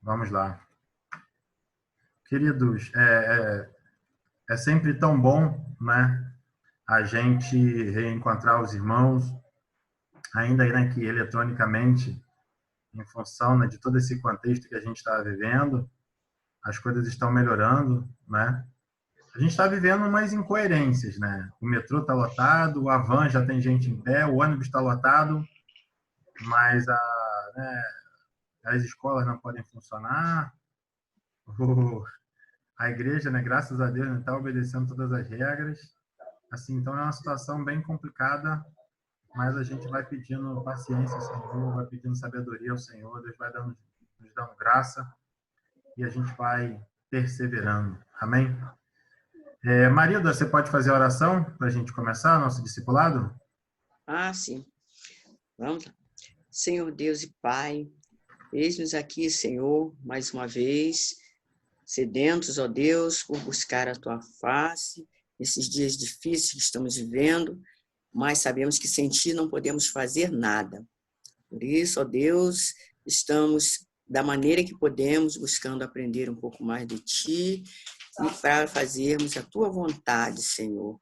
Vamos lá. Queridos, é sempre tão bom, né, a gente reencontrar os irmãos, ainda que eletronicamente, em função, né, de todo esse contexto que a gente está vivendo, as coisas estão melhorando, né? A gente está vivendo umas incoerências, né? O metrô está lotado, a van já tem gente em pé, o ônibus está lotado, mas né, as escolas não podem funcionar, a igreja, né, graças a Deus, está obedecendo todas as regras. Assim, então é uma situação bem complicada, mas a gente vai pedindo paciência ao Senhor, vai pedindo sabedoria ao Senhor, Deus vai nos dando graça e a gente vai perseverando. Amém? Marilda, você pode fazer a oração para a gente começar nosso discipulado? Sim. Vamos lá. Senhor Deus e Pai, eis-nos aqui, Senhor, mais uma vez, sedentos, ó Deus, por buscar a Tua face, nesses dias difíceis que estamos vivendo, mas sabemos que sem Ti não podemos fazer nada. Por isso, ó Deus, estamos da maneira que podemos, buscando aprender um pouco mais de Ti e para fazermos a Tua vontade, Senhor.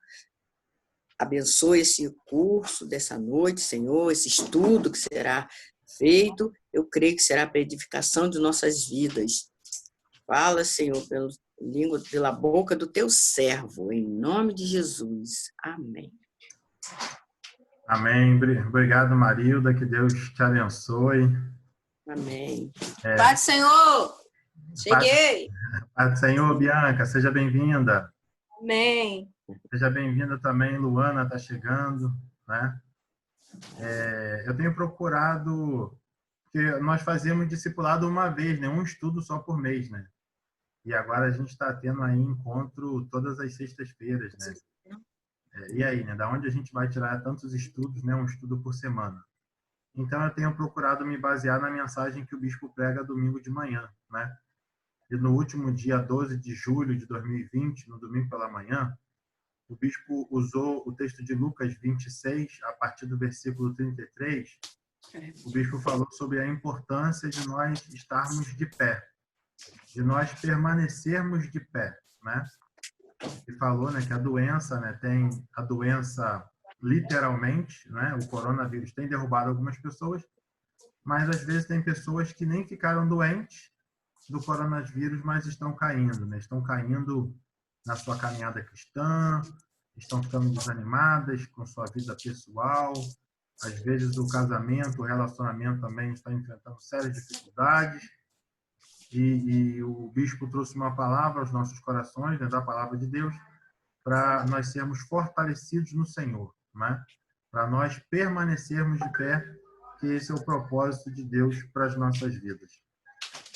Abençoe esse curso dessa noite, Senhor, esse estudo que será feito. Eu creio que será para a edificação de nossas vidas. Fala, Senhor, pela boca do teu servo, em nome de Jesus. Amém. Amém. Obrigado, Marilda. Que Deus te abençoe. Amém. Pai do Senhor! Cheguei! Pai do Senhor, Bianca, seja bem-vinda. Amém. Seja bem-vinda também, Luana está chegando, né? Eu tenho procurado, porque nós fazíamos discipulado uma vez, né? Um estudo só por mês, né? E agora a gente está tendo aí encontro todas as sextas-feiras, né? E aí, né? Da onde a gente vai tirar tantos estudos, né? Um estudo por semana. Então eu tenho procurado me basear na mensagem que o bispo prega domingo de manhã, né? E no último dia 12 de julho de 2020, no domingo pela manhã, o bispo usou o texto de Lucas 26, a partir do versículo 33. O bispo falou sobre a importância de nós estarmos de pé, de nós permanecermos de pé, né? E falou, né, que a doença, né, tem a doença literalmente, né? O coronavírus tem derrubado algumas pessoas, mas às vezes tem pessoas que nem ficaram doentes do coronavírus, mas estão caindo, né? Estão caindo na sua caminhada cristã, estão ficando desanimadas com sua vida pessoal. Às vezes o casamento, o relacionamento também está enfrentando sérias dificuldades. E o bispo trouxe uma palavra aos nossos corações, né, da palavra de Deus, para nós sermos fortalecidos no Senhor, né? Para nós permanecermos de pé, que esse é o propósito de Deus para as nossas vidas.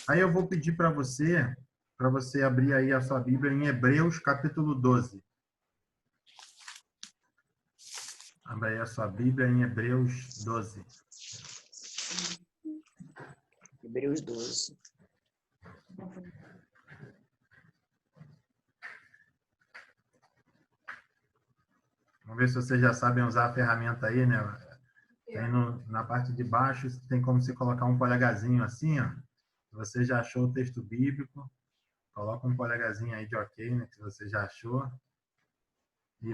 Aí eu vou pedir para você abrir aí a sua Bíblia em Hebreus, capítulo 12. Abra aí a sua Bíblia em Hebreus 12. Hebreus 12. Vamos ver se vocês já sabem usar a ferramenta aí, né? Tem na parte de baixo, tem como você colocar um polegarzinho assim, ó. Se você já achou o texto bíblico, coloca um polegarzinho aí de ok, né? Se você já achou. E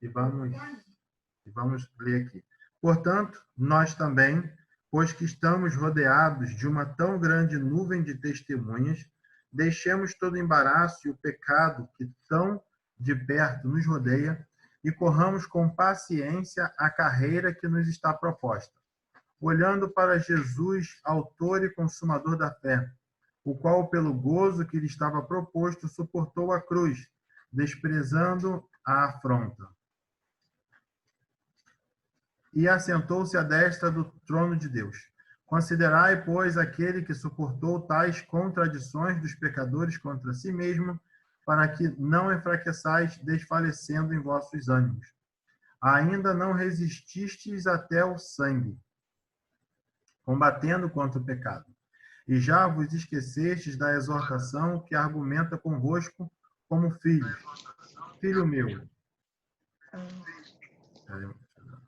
vamos ler aqui. Portanto, nós também, pois que estamos rodeados de uma tão grande nuvem de testemunhas, deixemos todo o embaraço e o pecado que tão de perto nos rodeia e corramos com paciência a carreira que nos está proposta, olhando para Jesus, autor e consumador da fé, o qual, pelo gozo que lhe estava proposto, suportou a cruz, desprezando a afronta. E assentou-se à destra do trono de Deus. Considerai, pois, aquele que suportou tais contradições dos pecadores contra si mesmo, para que não enfraqueçais, desfalecendo em vossos ânimos. Ainda não resististes até o sangue, combatendo contra o pecado. E já vos esquecestes da exortação que argumenta convosco como filhos. Filho meu.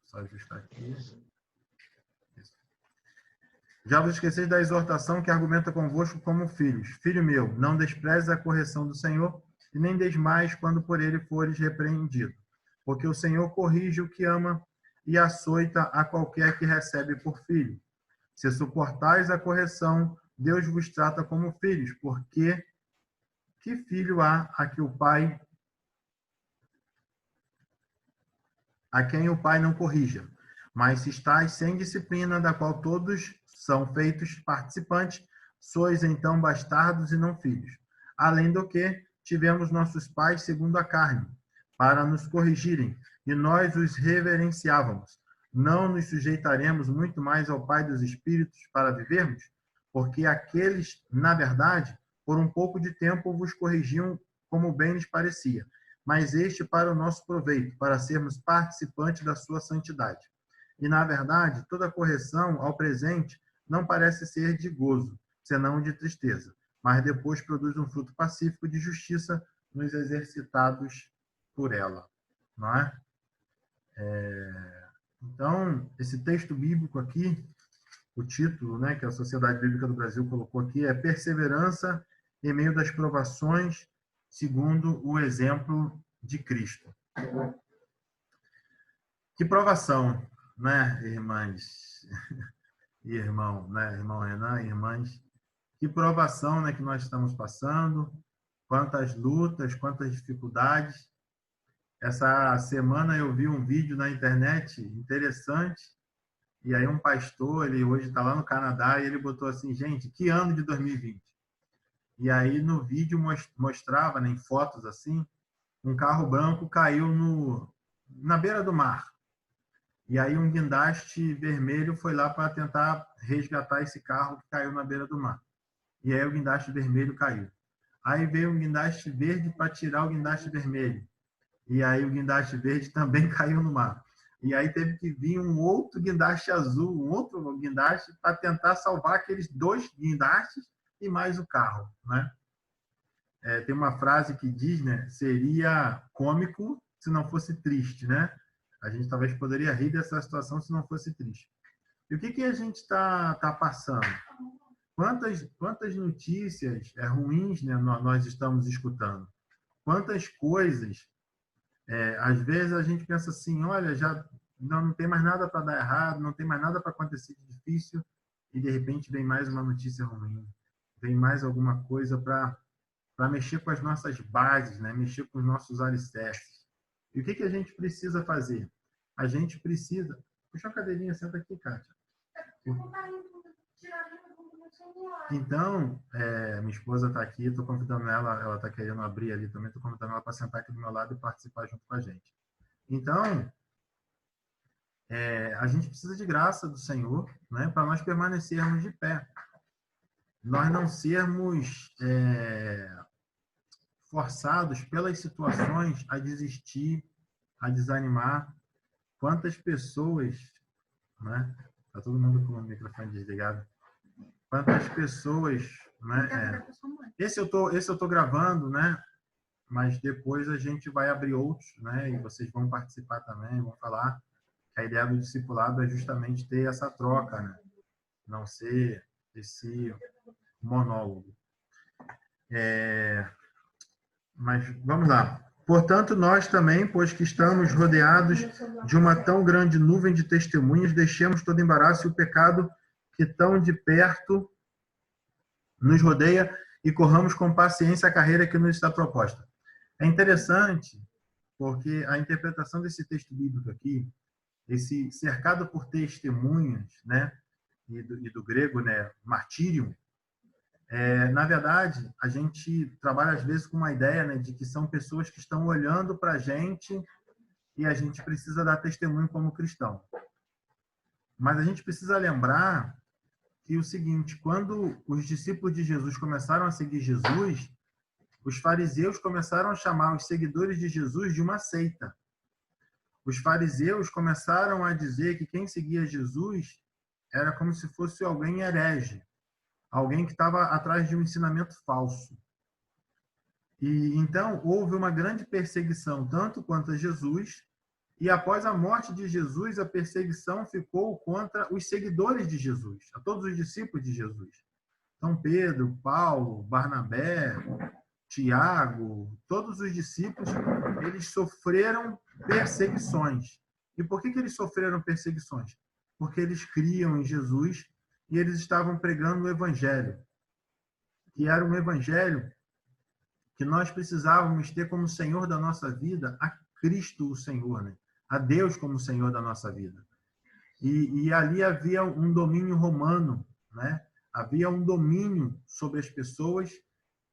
Só ajustar aqui. Já vos esqueceis da exortação que argumenta convosco como filhos. Filho meu, não desprezes a correção do Senhor, e nem desmais quando por ele fores repreendido. Porque o Senhor corrige o que ama e açoita a qualquer que recebe por filho. Se suportais a correção, Deus vos trata como filhos, porque que filho há a que o pai, a quem o pai não corrija? Mas se estáis sem disciplina, da qual todos são feitos participantes, sois então bastardos e não filhos. Além do que, tivemos nossos pais segundo a carne, para nos corrigirem, e nós os reverenciávamos. Não nos sujeitaremos muito mais ao Pai dos Espíritos para vivermos? Porque aqueles, na verdade, por um pouco de tempo vos corrigiam como bem lhes parecia, mas este para o nosso proveito, para sermos participantes da sua santidade. E, na verdade, toda correção, ao presente, não parece ser de gozo, senão de tristeza, mas depois produz um fruto pacífico de justiça nos exercitados por ela. Não é? Então, esse texto bíblico aqui, o título, né, que a Sociedade Bíblica do Brasil colocou aqui é Perseverança em meio das provações, segundo o exemplo de Cristo. Que provação, né, irmãs e irmão, né, irmão Renan, irmãs, que provação, né, que nós estamos passando, quantas lutas, quantas dificuldades. Essa semana eu vi um vídeo na internet interessante, e aí um pastor, ele hoje está lá no Canadá, e ele botou assim, gente, que ano de 2020? E aí no vídeo mostrava, né, em fotos assim, um carro branco caiu na beira do mar. E aí um guindaste vermelho foi lá para tentar resgatar esse carro que caiu na beira do mar. E aí o guindaste vermelho caiu. Aí veio um guindaste verde para tirar o guindaste vermelho. E aí o guindaste verde também caiu no mar. E aí teve que vir um outro guindaste azul, um outro guindaste, para tentar salvar aqueles dois guindastes e mais o carro, né? Tem uma frase que diz, né? Seria cômico se não fosse triste, né? A gente talvez poderia rir dessa situação se não fosse triste. E o que a gente está passando? Quantas notícias ruins, né, nós estamos escutando? Quantas coisas, às vezes a gente pensa assim, olha, já não tem mais nada para dar errado, não tem mais nada para acontecer de difícil, e de repente vem mais uma notícia ruim, vem mais alguma coisa para mexer com as nossas bases, né? Mexer com os nossos alicerces. E o que a gente precisa fazer? A gente precisa... Puxa a cadeirinha, senta aqui, Kátia. Então, minha esposa está aqui, estou convidando ela está querendo abrir ali também, estou convidando ela para sentar aqui do meu lado e participar junto com a gente. Então, a gente precisa de graça do Senhor, né, para nós permanecermos de pé. Nós não sermos forçados pelas situações a desistir, a desanimar. Quantas pessoas, né? Tá todo mundo com o microfone desligado. Quantas pessoas, né? Esse eu tô gravando, né? Mas depois a gente vai abrir outros, né? E vocês vão participar também, vão falar que a ideia do discipulado é justamente ter essa troca, né? Não ser esse monólogo. Mas vamos lá. Portanto, nós também, pois que estamos rodeados de uma tão grande nuvem de testemunhas, deixemos todo embaraço e o pecado que tão de perto nos rodeia e corramos com paciência a carreira que nos está proposta. É interessante, porque a interpretação desse texto bíblico aqui, esse cercado por testemunhas, né, e do grego, né, martírio, na verdade, a gente trabalha às vezes com uma ideia, né, de que são pessoas que estão olhando para a gente e a gente precisa dar testemunho como cristão. Mas a gente precisa lembrar que o seguinte, quando os discípulos de Jesus começaram a seguir Jesus, os fariseus começaram a chamar os seguidores de Jesus de uma seita. Os fariseus começaram a dizer que quem seguia Jesus era como se fosse alguém herege, alguém que estava atrás de um ensinamento falso. E então houve uma grande perseguição tanto quanto a Jesus E após a morte de Jesus, a perseguição ficou contra os seguidores de Jesus, a todos os discípulos de Jesus. São Pedro, Paulo, Barnabé, Tiago, todos os discípulos, eles sofreram perseguições. E por que eles sofreram perseguições? Porque eles criam em Jesus e eles estavam pregando o Evangelho, que era um Evangelho que nós precisávamos ter como Senhor da nossa vida a Cristo, o Senhor, né? A Deus como Senhor da nossa vida. E ali havia um domínio romano, né? Havia um domínio sobre as pessoas,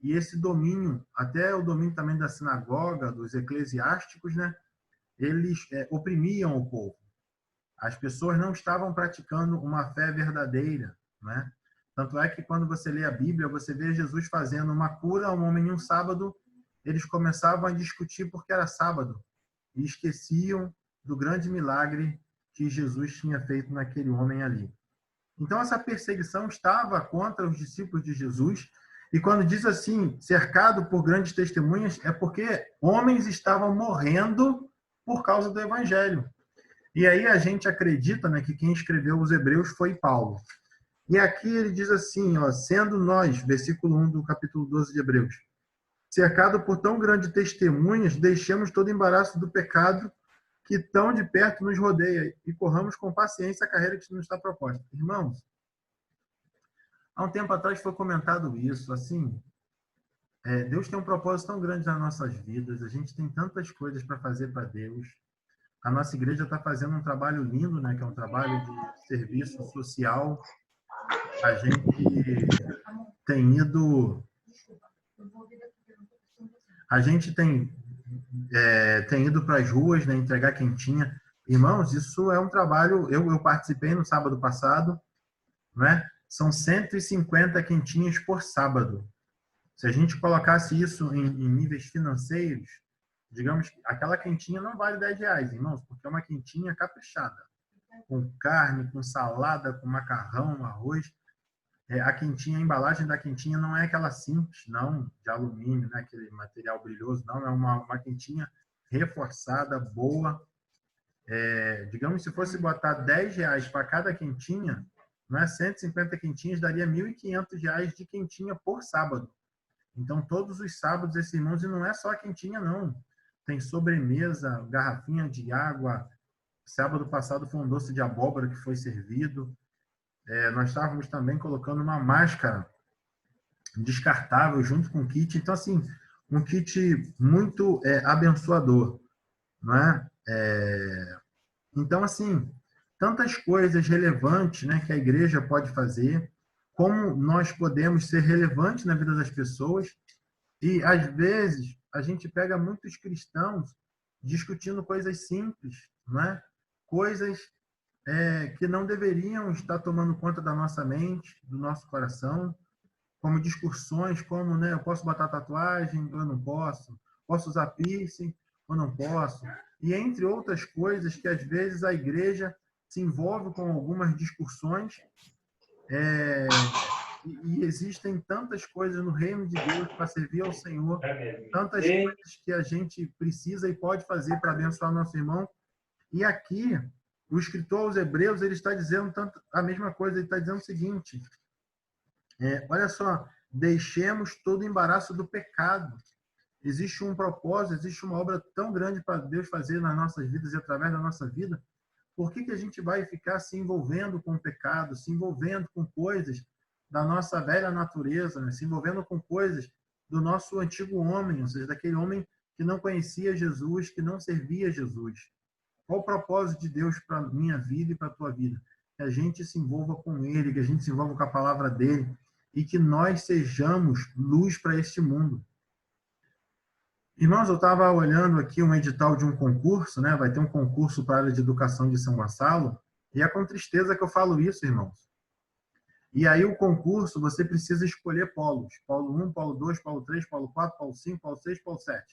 e esse domínio, até o domínio também da sinagoga, dos eclesiásticos, né? Eles oprimiam o povo. As pessoas não estavam praticando uma fé verdadeira, né? Tanto é que quando você lê a Bíblia, você vê Jesus fazendo uma cura a um homem em um sábado, eles começavam a discutir porque era sábado e esqueciam do grande milagre que Jesus tinha feito naquele homem ali. Então, essa perseguição estava contra os discípulos de Jesus, e quando diz assim, cercado por grandes testemunhas, é porque homens estavam morrendo por causa do Evangelho. E aí a gente acredita, né, que quem escreveu os Hebreus foi Paulo. E aqui ele diz assim, ó, sendo nós, versículo 1 do capítulo 12 de Hebreus, cercado por tão grande testemunhas, deixemos todo embaraço do pecado que tão de perto nos rodeia e corramos com paciência a carreira que nos está proposta. Irmãos, há um tempo atrás foi comentado isso, assim, Deus tem um propósito tão grande nas nossas vidas, a gente tem tantas coisas para fazer para Deus. A nossa igreja está fazendo um trabalho lindo, né, que é um trabalho de serviço social. A gente tem ido... A gente tem ido para as ruas, né, entregar quentinha. Irmãos, isso é um trabalho... Eu participei no sábado passado, né? São 150 quentinhas por sábado. Se a gente colocasse isso em níveis financeiros, digamos que aquela quentinha não vale R$10, irmãos, porque é uma quentinha caprichada. Com carne, com salada, com macarrão, arroz. A quentinha, a embalagem da quentinha não é aquela simples, não, de alumínio, né, aquele material brilhoso, não, é uma quentinha reforçada, boa. Digamos, se fosse botar R$10 para cada quentinha, né, 150 quentinhas daria R$1.500 de quentinha por sábado. Então, todos os sábados, esses irmãos, e não é só a quentinha, não. Tem sobremesa, garrafinha de água. Sábado passado foi um doce de abóbora que foi servido. Nós estávamos também colocando uma máscara descartável junto com o kit. Então, assim, um kit muito abençoador, não é? Então, assim, tantas coisas relevantes, né, que a igreja pode fazer, como nós podemos ser relevantes na vida das pessoas. E, às vezes, a gente pega muitos cristãos discutindo coisas simples, não é? Coisas que não deveriam estar tomando conta da nossa mente, do nosso coração, como discussões como, né, eu posso botar tatuagem ou não posso? Posso usar piercing ou não posso? E entre outras coisas que às vezes a igreja se envolve com algumas discussões, e existem tantas coisas no reino de Deus para servir ao Senhor, tantas coisas que a gente precisa e pode fazer para abençoar nosso irmão. E aqui, o escritor aos Hebreus, ele está dizendo a mesma coisa, ele está dizendo o seguinte, olha só, deixemos todo o embaraço do pecado. Existe um propósito, existe uma obra tão grande para Deus fazer nas nossas vidas e através da nossa vida. Por que a gente vai ficar se envolvendo com o pecado, se envolvendo com coisas da nossa velha natureza, né? Se envolvendo com coisas do nosso antigo homem, ou seja, daquele homem que não conhecia Jesus, que não servia Jesus? Qual o propósito de Deus para a minha vida e para a tua vida? Que a gente se envolva com Ele, que a gente se envolva com a palavra dEle e que nós sejamos luz para este mundo. Irmãos, eu estava olhando aqui um edital de um concurso, né? Vai ter um concurso para a área de educação de São Gonçalo, e é com tristeza que eu falo isso, irmãos. E aí o concurso, você precisa escolher polos. Polo 1, polo 2, polo 3, polo 4, polo 5, polo 6, polo 7.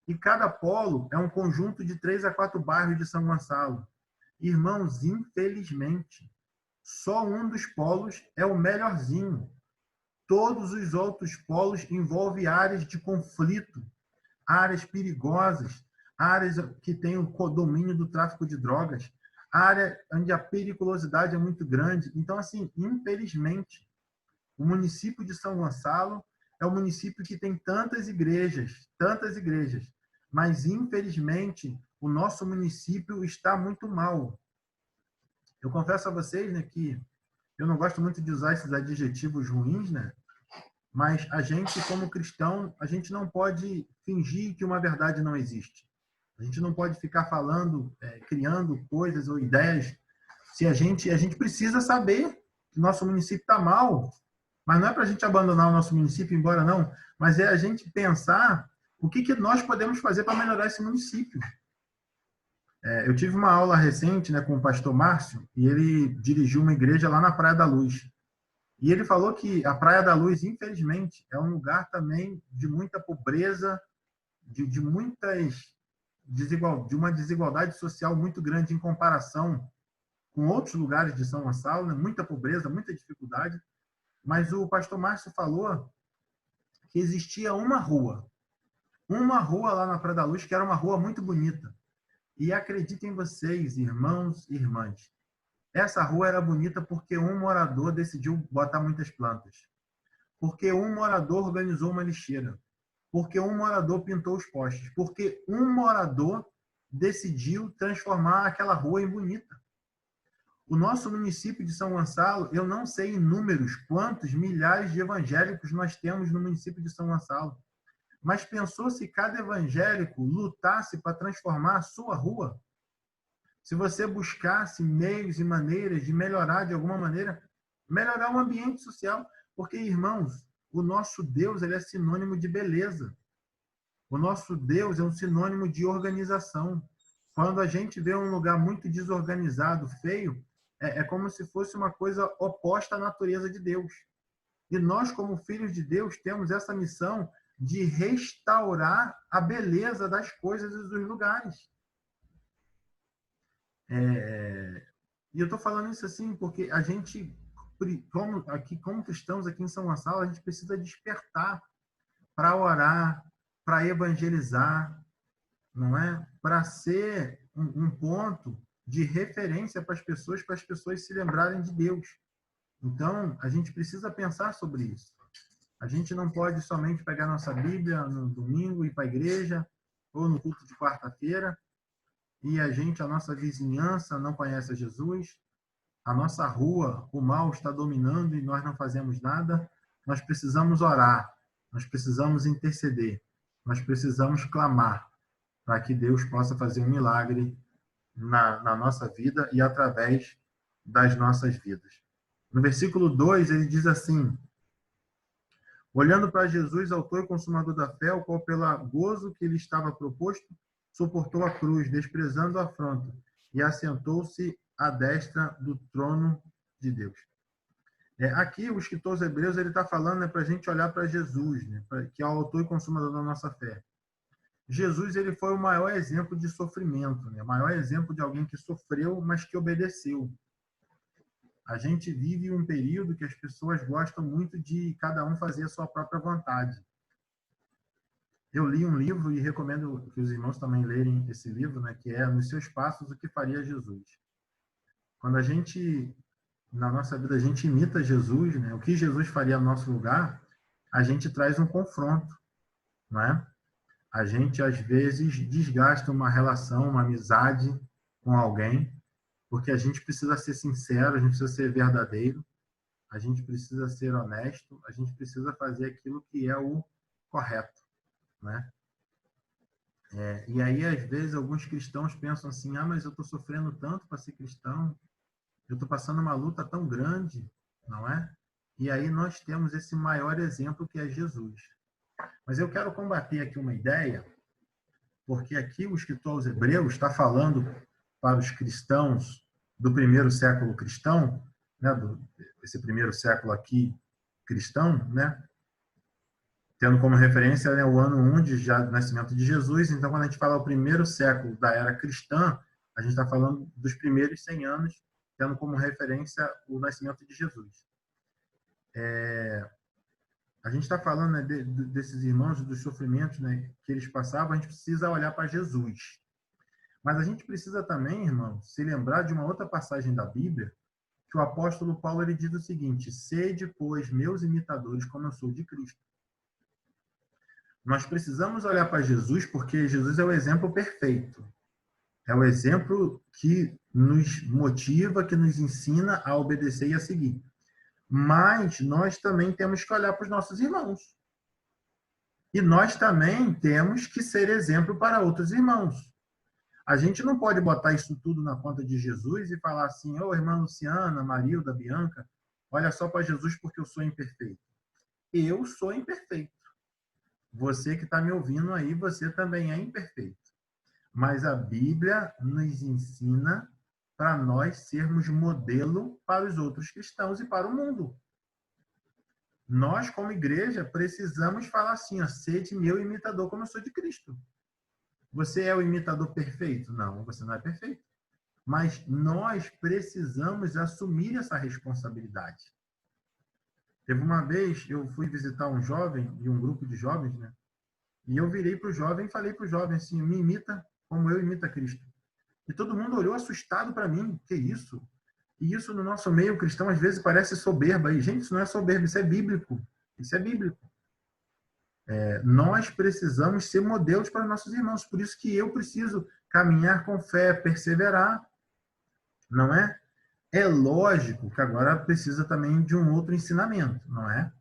E cada polo é um conjunto de 3 a 4 bairros de São Gonçalo. Irmãos, infelizmente, só um dos polos é o melhorzinho. Todos os outros polos envolvem áreas de conflito, áreas perigosas, áreas que têm o domínio do tráfico de drogas, área onde a periculosidade é muito grande. Então, assim, infelizmente, o município de São Gonçalo é um município que tem tantas igrejas, mas, infelizmente, o nosso município está muito mal. Eu confesso a vocês, né, que eu não gosto muito de usar esses adjetivos ruins, né? Mas a gente, como cristão, a gente não pode fingir que uma verdade não existe. A gente não pode ficar falando, criando coisas ou ideias. Se a gente precisa saber que nosso município está mal, mas não é para a gente abandonar o nosso município, embora não, mas é a gente pensar o que nós podemos fazer para melhorar esse município. Eu tive uma aula recente, né, com o pastor Márcio, e ele dirigiu uma igreja lá na Praia da Luz. E ele falou que a Praia da Luz, infelizmente, é um lugar também de muita pobreza, de uma desigualdade social muito grande em comparação com outros lugares de São Gonçalo, né? Muita pobreza, muita dificuldade. Mas o pastor Márcio falou que existia uma rua lá na Praia da Luz, que era uma rua muito bonita. E acreditem vocês, irmãos e irmãs, essa rua era bonita porque um morador decidiu botar muitas plantas. Porque um morador organizou uma lixeira. Porque um morador pintou os postes. Porque um morador decidiu transformar aquela rua em bonita. O nosso município de São Gonçalo, eu não sei em números quantos milhares de evangélicos nós temos no município de São Gonçalo. Mas pensou se cada evangélico lutasse para transformar a sua rua? Se você buscasse meios e maneiras de melhorar de alguma maneira, melhorar o ambiente social. Porque, irmãos, o nosso Deus ele é sinônimo de beleza. O nosso Deus é um sinônimo de organização. Quando a gente vê um lugar muito desorganizado, feio, é como se fosse uma coisa oposta à natureza de Deus. E nós, como filhos de Deus, temos essa missão de restaurar a beleza das coisas e dos lugares. E eu estou falando isso assim porque a gente, como cristãos aqui em São Gonçalo, a gente precisa despertar para orar, para evangelizar, não é? Para ser um ponto de referência para as pessoas se lembrarem de Deus. Então, a gente precisa pensar sobre isso. A gente não pode somente pegar nossa Bíblia no domingo e ir para a igreja, ou no culto de quarta-feira, e a nossa vizinhança não conhece a Jesus, a nossa rua, o mal está dominando e nós não fazemos nada. Nós precisamos orar, nós precisamos interceder, nós precisamos clamar para que Deus possa fazer um milagre na nossa vida e através das nossas vidas. No versículo 2, ele diz assim: olhando para Jesus, autor e consumador da fé, o qual, pelo gozo que lhe estava proposto, suportou a cruz, desprezando a afronta, e assentou-se à destra do trono de Deus. Aqui, o escritor aos Hebreus está falando para a gente olhar para Jesus, né, que é o autor e consumador da nossa fé. Jesus ele foi o maior exemplo de sofrimento, né, o maior exemplo de alguém que sofreu, mas que obedeceu. A gente vive um período que as pessoas gostam muito de cada um fazer a sua própria vontade. Eu li um livro e recomendo que os irmãos também lerem esse livro, né, que é Nos Seus Passos, o que faria Jesus. Quando na nossa vida, a gente imita Jesus, né, o que Jesus faria no nosso lugar, a gente traz um confronto, não é? A gente, às vezes, desgasta uma relação, uma amizade com alguém, porque a gente precisa ser sincero, a gente precisa ser verdadeiro, a gente precisa ser honesto, a gente precisa fazer aquilo que é o correto, né? E aí, às vezes, alguns cristãos pensam assim, mas eu estou sofrendo tanto para ser cristão, eu estou passando uma luta tão grande, não é? E aí nós temos esse maior exemplo que é Jesus. Mas eu quero combater aqui uma ideia, porque aqui o escritor aos Hebreus está falando para os cristãos do primeiro século cristão, né, esse primeiro século aqui cristão, né, tendo como referência, né, o ano 1 do nascimento de Jesus. Então, quando a gente fala o primeiro século da era cristã, a gente está falando dos primeiros 100 anos, tendo como referência o nascimento de Jesus. a gente está falando, né, desses irmãos, dos sofrimentos, né, que eles passavam, a gente precisa olhar para Jesus. Mas a gente precisa também, irmão, se lembrar de uma outra passagem da Bíblia, que o apóstolo Paulo ele diz o seguinte: sede, pois, meus imitadores, como eu sou de Cristo. Nós precisamos olhar para Jesus, porque Jesus é o exemplo perfeito. É o exemplo que nos motiva, que nos ensina a obedecer e a seguir. Mas nós também temos que olhar para os nossos irmãos. E nós também temos que ser exemplo para outros irmãos. A gente não pode botar isso tudo na conta de Jesus e falar assim: ô, irmã Luciana, Marilda, Bianca, olha só para Jesus porque eu sou imperfeito. Eu sou imperfeito. Você que está me ouvindo aí, você também é imperfeito. Mas a Bíblia nos ensina para nós sermos modelo para os outros cristãos e para o mundo. Nós, como igreja, precisamos falar assim: ó, sede meu imitador como eu sou de Cristo. Você é o imitador perfeito? Não, você não é perfeito. Mas nós precisamos assumir essa responsabilidade. Teve uma vez, eu fui visitar um jovem e um grupo de jovens, né? E eu virei para o jovem e falei para o jovem assim: me imita como eu imito a Cristo. E todo mundo olhou assustado para mim. Que isso? E isso no nosso meio cristão às vezes parece soberba. E, gente, isso não é soberba, isso é bíblico. Isso é bíblico. Nós precisamos ser modelos para nossos irmãos. Por isso que eu preciso caminhar com fé, perseverar. Não é? É lógico que agora precisa também de um outro ensinamento, não é?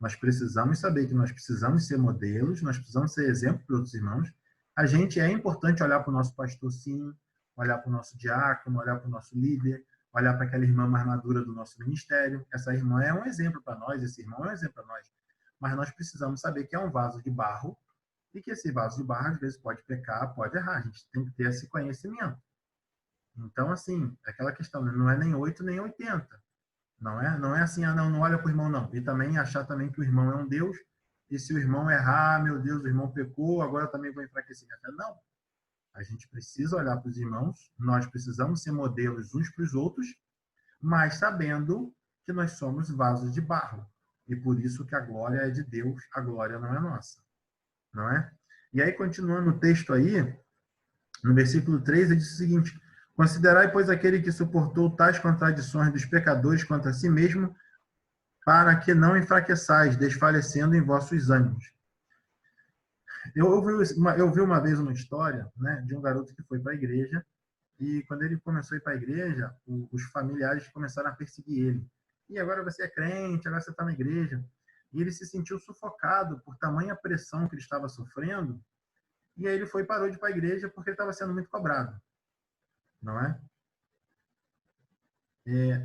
Nós precisamos saber que nós precisamos ser modelos, nós precisamos ser exemplo para outros irmãos. A gente é importante olhar para o nosso pastor, sim, olhar para o nosso diácono, olhar para o nosso líder, olhar para aquela irmã mais madura do nosso ministério. Essa irmã é um exemplo para nós, esse irmão é um exemplo para nós. Mas nós precisamos saber que é um vaso de barro e que esse vaso de barro, às vezes, pode pecar, pode errar. A gente tem que ter esse conhecimento. Então, assim, aquela questão, não é nem 8 nem 80. Não é assim, não olha para o irmão, não. E também achar também que o irmão é um Deus, e se o irmão errar, meu Deus, o irmão pecou, agora eu também vou enfraquecer minha fé. Não. A gente precisa olhar para os irmãos, nós precisamos ser modelos uns para os outros, mas sabendo que nós somos vasos de barro. E por isso que a glória é de Deus, a glória não é nossa. Não é? E aí, continuando o texto aí, no versículo 3, ele diz o seguinte: considerai, pois, aquele que suportou tais contradições dos pecadores contra si mesmo, para que não enfraqueçais, desfalecendo em vossos ânimos. Eu vi uma vez uma história, né, de um garoto que foi para a igreja, e quando ele começou a ir para a igreja, os familiares começaram a perseguir ele. E agora você é crente, agora você está na igreja. E ele se sentiu sufocado por tamanha pressão que ele estava sofrendo, e aí ele foi e parou de ir para a igreja porque ele estava sendo muito cobrado. Não é?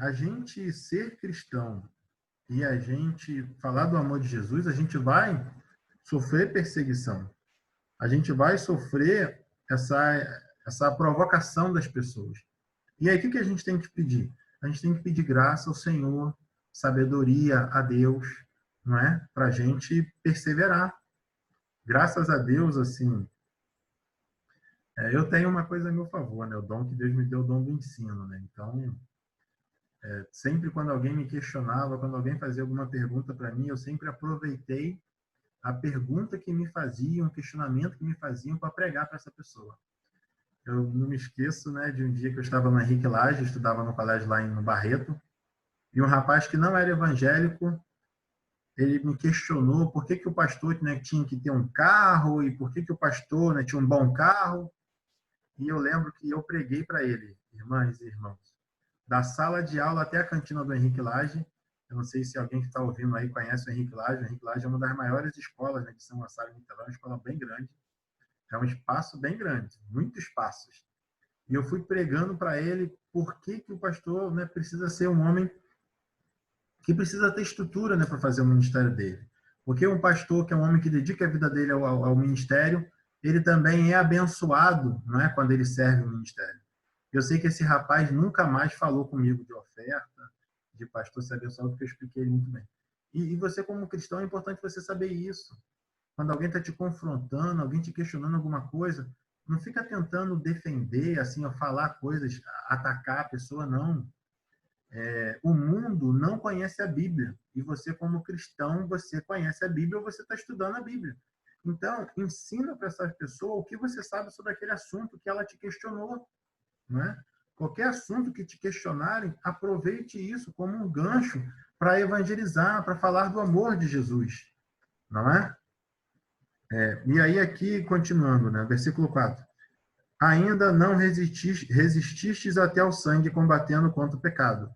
A gente ser cristão e a gente falar do amor de Jesus, a gente vai sofrer perseguição. A gente vai sofrer essa provocação das pessoas. E aí, o que a gente tem que pedir? A gente tem que pedir graça ao Senhor, sabedoria a Deus, não é? Para a gente perseverar. Graças a Deus, assim, eu tenho uma coisa a meu favor, né? O dom que Deus me deu, o dom do ensino, né? Então, sempre quando alguém me questionava, quando alguém fazia alguma pergunta para mim, eu sempre aproveitei a pergunta que me faziam, o questionamento que me faziam para pregar para essa pessoa. Eu não me esqueço, né, de um dia que eu estava no Henrique Lage, estudava no colégio lá no Barreto, e um rapaz que não era evangélico, ele me questionou por que o pastor, né, tinha que ter um carro e por que o pastor, né, tinha um bom carro. E eu lembro que eu preguei para ele, irmãs e irmãos, da sala de aula até a cantina do Henrique Lage. Eu não sei se alguém que está ouvindo aí conhece o Henrique Lage. O Henrique Lage é uma das maiores escolas, né, de São Gonçalo de Niterói, uma escola bem grande. É um espaço bem grande, muitos espaços. E eu fui pregando para ele por que o pastor, né, precisa ser um homem que precisa ter estrutura, né, para fazer o ministério dele. Porque um pastor que é um homem que dedica a vida dele ao ministério, ele também é abençoado, não é, quando ele serve o ministério. Eu sei que esse rapaz nunca mais falou comigo de oferta, de pastor ser abençoado, porque eu expliquei ele muito bem. E você, como cristão, é importante você saber isso. Quando alguém está te confrontando, alguém te questionando alguma coisa, não fica tentando defender, assim, ou falar coisas, atacar a pessoa, não. O mundo mundo não conhece a Bíblia. E você, como cristão, você conhece a Bíblia ou você está estudando a Bíblia. Então, ensina para essa pessoa o que você sabe sobre aquele assunto que ela te questionou. Não é? Qualquer assunto que te questionarem, aproveite isso como um gancho para evangelizar, para falar do amor de Jesus. Não é? E aí aqui, continuando, né? Versículo 4. Ainda não resististes até ao sangue, combatendo contra o pecado.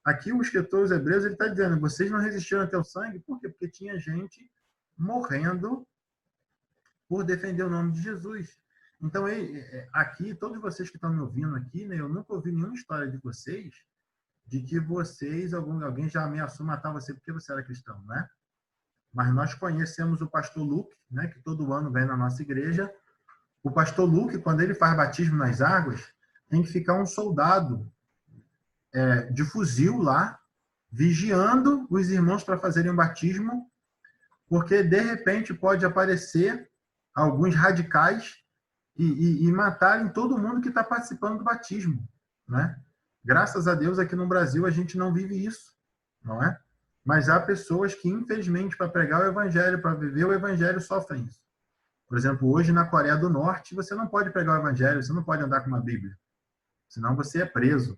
Aqui o escritor aos Hebreus está dizendo, vocês não resistiram até o sangue, por quê? Porque tinha gente morrendo por defender o nome de Jesus. Então, aqui, todos vocês que estão me ouvindo aqui, né, eu nunca ouvi nenhuma história de vocês de que vocês, alguém já ameaçou matar você porque você era cristão, né? Mas nós conhecemos o pastor Luke, né, que todo ano vem na nossa igreja. O pastor Luke, quando ele faz batismo nas águas, tem que ficar um soldado de fuzil lá, vigiando os irmãos para fazerem o batismo, porque, de repente, pode aparecer alguns radicais e matarem todo mundo que está participando do batismo, né? Graças a Deus, aqui no Brasil, a gente não vive isso, não é? Mas há pessoas que, infelizmente, para pregar o evangelho, para viver o evangelho, sofrem isso. Por exemplo, hoje, na Coreia do Norte, você não pode pregar o evangelho, você não pode andar com uma Bíblia, senão você é preso.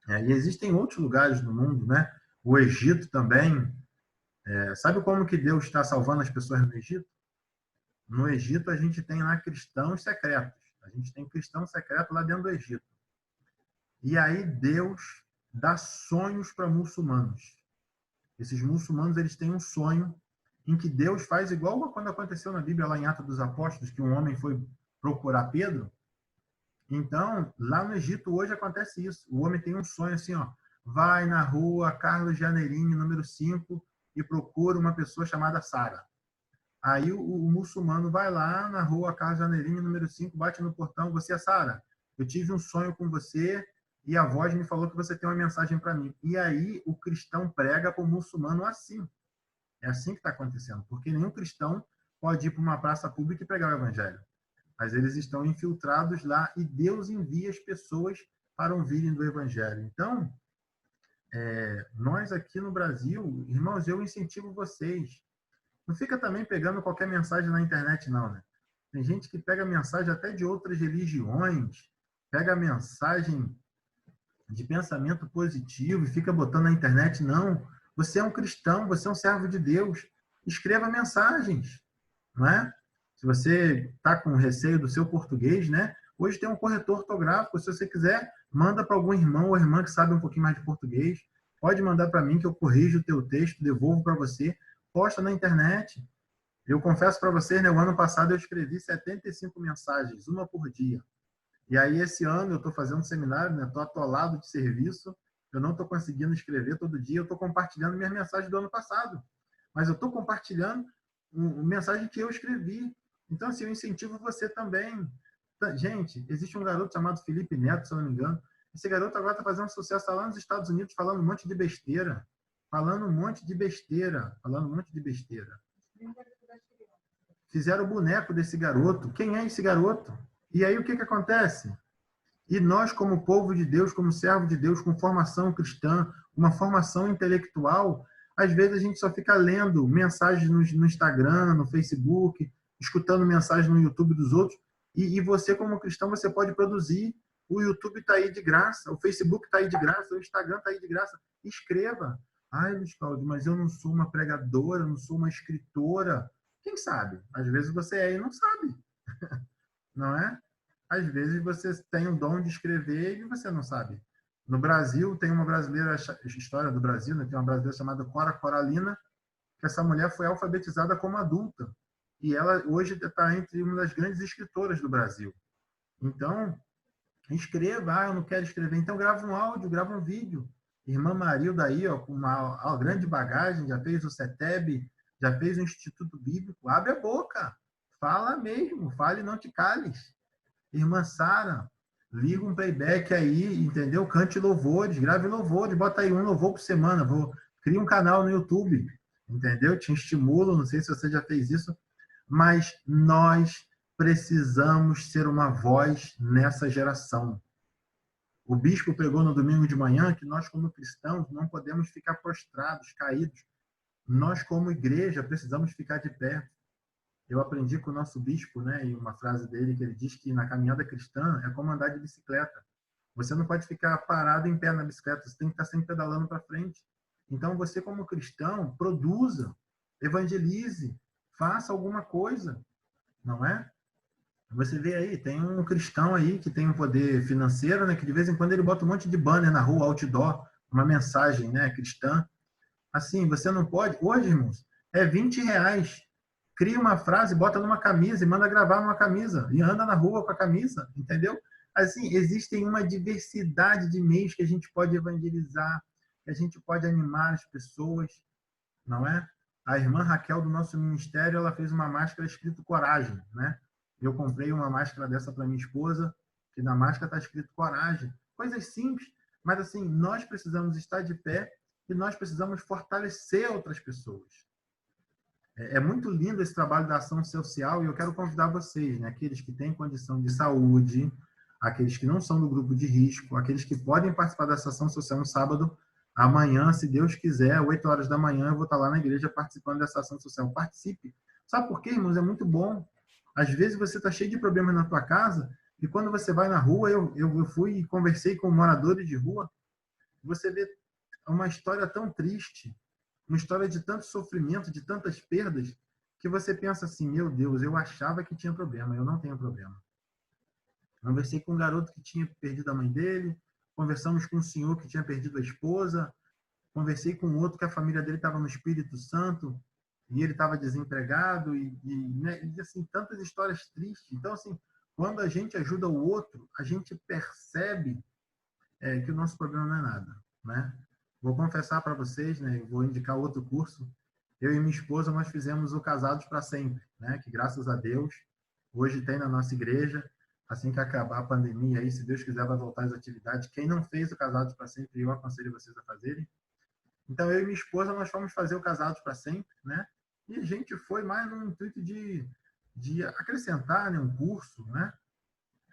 E existem outros lugares do mundo, né? O Egito também. Sabe como que Deus está salvando as pessoas no Egito? No Egito, a gente tem lá cristãos secretos. A gente tem cristão secreto lá dentro do Egito. E aí Deus dá sonhos para muçulmanos. Esses muçulmanos, eles têm um sonho em que Deus faz igual quando aconteceu na Bíblia, lá em Atos dos Apóstolos, que um homem foi procurar Pedro. Então, lá no Egito, hoje acontece isso. O homem tem um sonho assim, ó, vai na rua Carlos Janerini, número 5, e procura uma pessoa chamada Sara. Aí o muçulmano vai lá na rua Carlos Janerini, número 5, bate no portão, você é Sara? Eu tive um sonho com você e a voz me falou que você tem uma mensagem para mim. E aí o cristão prega para o muçulmano assim. É assim que está acontecendo, porque nenhum cristão pode ir para uma praça pública e pregar o evangelho. Mas eles estão infiltrados lá e Deus envia as pessoas para ouvirem do evangelho. Então, nós aqui no Brasil, irmãos, eu incentivo vocês. Não fica também pegando qualquer mensagem na internet, não, né? Tem gente que pega mensagem até de outras religiões, pega mensagem de pensamento positivo e fica botando na internet. Não, você é um cristão, você é um servo de Deus. Escreva mensagens, não é? Se você está com receio do seu português, né? Hoje tem um corretor ortográfico. Se você quiser, manda para algum irmão ou irmã que sabe um pouquinho mais de português. Pode mandar para mim que eu corrijo o teu texto, devolvo para você. Posta na internet. Eu confesso para vocês, né, o ano passado eu escrevi 75 mensagens, uma por dia. E aí esse ano eu estou fazendo seminário, né? Estou atolado de serviço, eu não estou conseguindo escrever todo dia, eu estou compartilhando minhas mensagens do ano passado. Mas eu estou compartilhando uma mensagem que eu escrevi. Então, assim, eu incentivo você também. Gente, existe um garoto chamado Felipe Neto, se eu não me engano. Esse garoto agora está fazendo sucesso, está lá nos Estados Unidos falando um monte de besteira. Fizeram o boneco desse garoto. Quem é esse garoto? E aí o que acontece? E nós, como povo de Deus, como servo de Deus, com formação cristã, uma formação intelectual, às vezes a gente só fica lendo mensagens no Instagram, no Facebook, escutando mensagens no YouTube dos outros. E você, como cristão, você pode produzir. O YouTube está aí de graça, o Facebook está aí de graça, o Instagram está aí de graça. Escreva. Ai, Luiz Cláudio, mas eu não sou uma pregadora, não sou uma escritora. Quem sabe? Às vezes você é e não sabe. Não é? Às vezes você tem o dom de escrever e você não sabe. No Brasil, tem uma brasileira, história do Brasil, né? Tem uma brasileira chamada Cora Coralina, que essa mulher foi alfabetizada como adulta. E ela hoje está entre uma das grandes escritoras do Brasil. Então, escreva. Eu não quero escrever. Então, grava um áudio, grava um vídeo. Irmã Marilda aí, ó, com uma grande bagagem, já fez o CETEB, já fez o Instituto Bíblico. Abre a boca. Fala mesmo. Fale e não te cales. Irmã Sara, liga um playback aí, entendeu? Cante louvores, grave louvores, bota aí um louvor por semana. Cria um canal no YouTube, entendeu? Te estimulo, não sei se você já fez isso, mas nós precisamos ser uma voz nessa geração. O bispo pregou no domingo de manhã que nós, como cristãos, não podemos ficar prostrados, caídos. Nós, como igreja, precisamos ficar de pé. Eu aprendi com o nosso bispo, né, e uma frase dele que ele diz que na caminhada cristã é como andar de bicicleta. Você não pode ficar parado em pé na bicicleta, você tem que estar sempre pedalando para frente. Então, você, como cristão, produza, evangelize, faça alguma coisa, não é? Você vê aí, tem um cristão aí que tem um poder financeiro, né, que de vez em quando ele bota um monte de banner na rua, outdoor, uma mensagem, né, cristã. Assim, você não pode... Hoje, irmãos, é R$20. Cria uma frase, bota numa camisa e manda gravar numa camisa. E anda na rua com a camisa, entendeu? Assim, existem uma diversidade de meios que a gente pode evangelizar, que a gente pode animar as pessoas, não é? A irmã Raquel do nosso ministério, ela fez uma máscara escrito coragem, né? Eu comprei uma máscara dessa para minha esposa, que na máscara está escrito coragem. Coisas simples, mas assim, nós precisamos estar de pé e nós precisamos fortalecer outras pessoas. É muito lindo esse trabalho da ação social e eu quero convidar vocês, né? Aqueles que têm condição de saúde, aqueles que não são do grupo de risco, aqueles que podem participar dessa ação social no sábado, amanhã, se Deus quiser, 8 horas da manhã, eu vou estar lá na igreja participando dessa ação social. Participe. Sabe por quê, irmãos? É muito bom. Às vezes você está cheio de problemas na tua casa e quando você vai na rua, eu fui e conversei com moradores de rua, você vê uma história tão triste, uma história de tanto sofrimento, de tantas perdas, que você pensa assim, meu Deus, eu achava que tinha problema, eu não tenho problema. Conversei com um garoto que tinha perdido a mãe dele, conversamos com um senhor que tinha perdido a esposa, conversei com outro que a família dele estava no Espírito Santo e ele estava desempregado né, e assim, tantas histórias tristes. Então, assim, quando a gente ajuda o outro, a gente percebe que o nosso problema não é nada, né? Vou confessar para vocês, né? Vou indicar outro curso. Eu e minha esposa, nós fizemos o Casados para Sempre, né? Que graças a Deus, hoje tem na nossa igreja. Assim que acabar a pandemia, aí, se Deus quiser, vai voltar às atividades. Quem não fez o Casados para Sempre, eu aconselho vocês a fazerem. Então, eu e minha esposa, nós fomos fazer o Casados para Sempre, né? E a gente foi mais no intuito de acrescentar, né, um curso, né?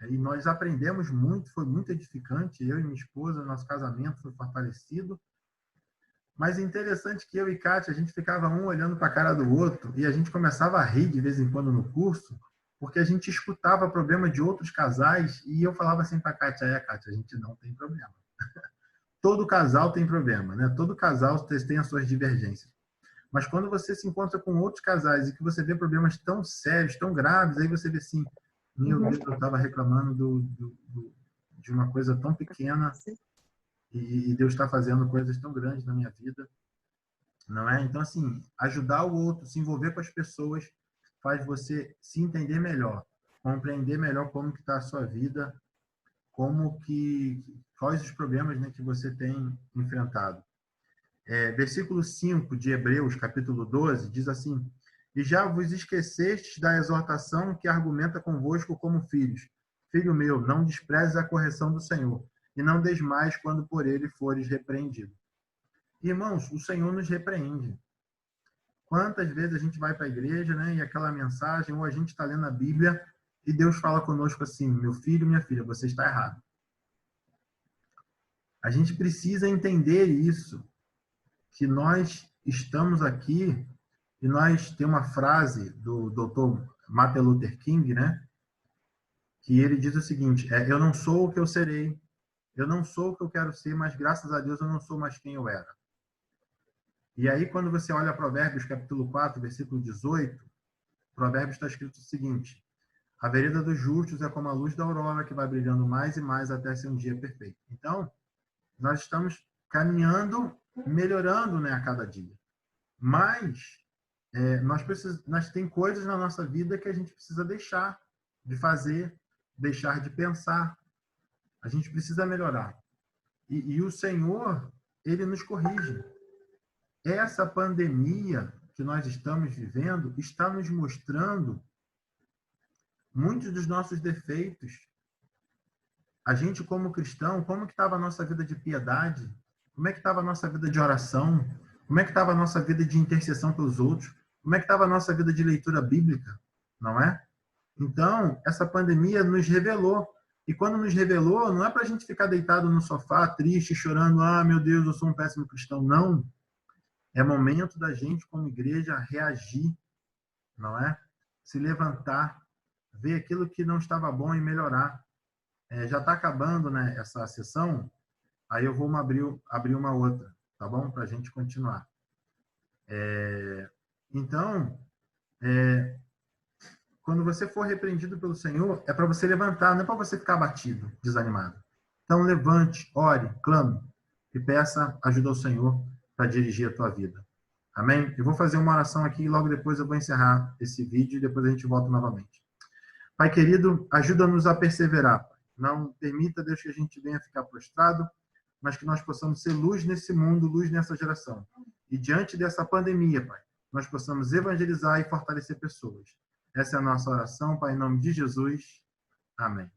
E nós aprendemos muito, foi muito edificante. Eu e minha esposa, nosso casamento foi fortalecido. Mas é interessante que eu e Kátia, a gente ficava um olhando para a cara do outro e a gente começava a rir de vez em quando no curso, porque a gente escutava problema de outros casais e eu falava assim para a Kátia, Kátia, a gente não tem problema. Todo casal tem problema, né? Todo casal tem as suas divergências. Mas quando você se encontra com outros casais e que você vê problemas tão sérios, tão graves, aí você vê assim, meu Deus, eu estava reclamando de uma coisa tão pequena e Deus está fazendo coisas tão grandes na minha vida, não é? Então, assim, ajudar o outro, se envolver com as pessoas, faz você se entender melhor, compreender melhor como que está a sua vida, quais os problemas, né, que você tem enfrentado. Versículo 5 de Hebreus, capítulo 12, diz assim, e já vos esquecestes da exortação que argumenta convosco como filhos. Filho meu, não desprezes a correção do Senhor, e não desmais quando por ele fores repreendido. Irmãos, o Senhor nos repreende. Quantas vezes a gente vai para a igreja, né, e aquela mensagem, ou a gente está lendo a Bíblia, e Deus fala conosco assim, meu filho, minha filha, você está errado. A gente precisa entender isso, que nós estamos aqui, e nós temos uma frase do Dr. Martin Luther King, né, que ele diz o seguinte, eu não sou o que eu serei, eu não sou o que eu quero ser, mas graças a Deus eu não sou mais quem eu era. E aí, quando você olha Provérbios, capítulo 4, versículo 18, Provérbios está escrito o seguinte, a vereda dos justos é como a luz da aurora que vai brilhando mais e mais até ser um dia perfeito. Então, nós estamos caminhando, melhorando, né, a cada dia. Mas nós tem coisas na nossa vida que a gente precisa deixar de fazer, deixar de pensar. A gente precisa melhorar. E o Senhor, Ele nos corrige. Essa pandemia que nós estamos vivendo está nos mostrando muitos dos nossos defeitos. A gente, como cristão, como que estava a nossa vida de piedade? Como é que estava a nossa vida de oração? Como é que estava a nossa vida de intercessão pelos outros? Como é que estava a nossa vida de leitura bíblica? Não é? Então, essa pandemia nos revelou E quando nos revelou, não é para a gente ficar deitado no sofá, triste, chorando, ah, meu Deus, eu sou um péssimo cristão. Não. É momento da gente, como igreja, reagir, não é? Se levantar, ver aquilo que não estava bom e melhorar. Já está acabando, né, essa sessão, aí eu vou abrir uma outra, tá bom? Para a gente continuar. Então, quando você for repreendido pelo Senhor, é para você levantar, não é para você ficar abatido, desanimado. Então, levante, ore, clame e peça ajuda ao Senhor para dirigir a tua vida. Amém? Eu vou fazer uma oração aqui e logo depois eu vou encerrar esse vídeo e depois a gente volta novamente. Pai querido, ajuda-nos a perseverar. Pai. Não permita, Deus, que a gente venha ficar prostrado, mas que nós possamos ser luz nesse mundo, luz nessa geração. E diante dessa pandemia, Pai, nós possamos evangelizar e fortalecer pessoas. Essa é a nossa oração, Pai, em nome de Jesus. Amém.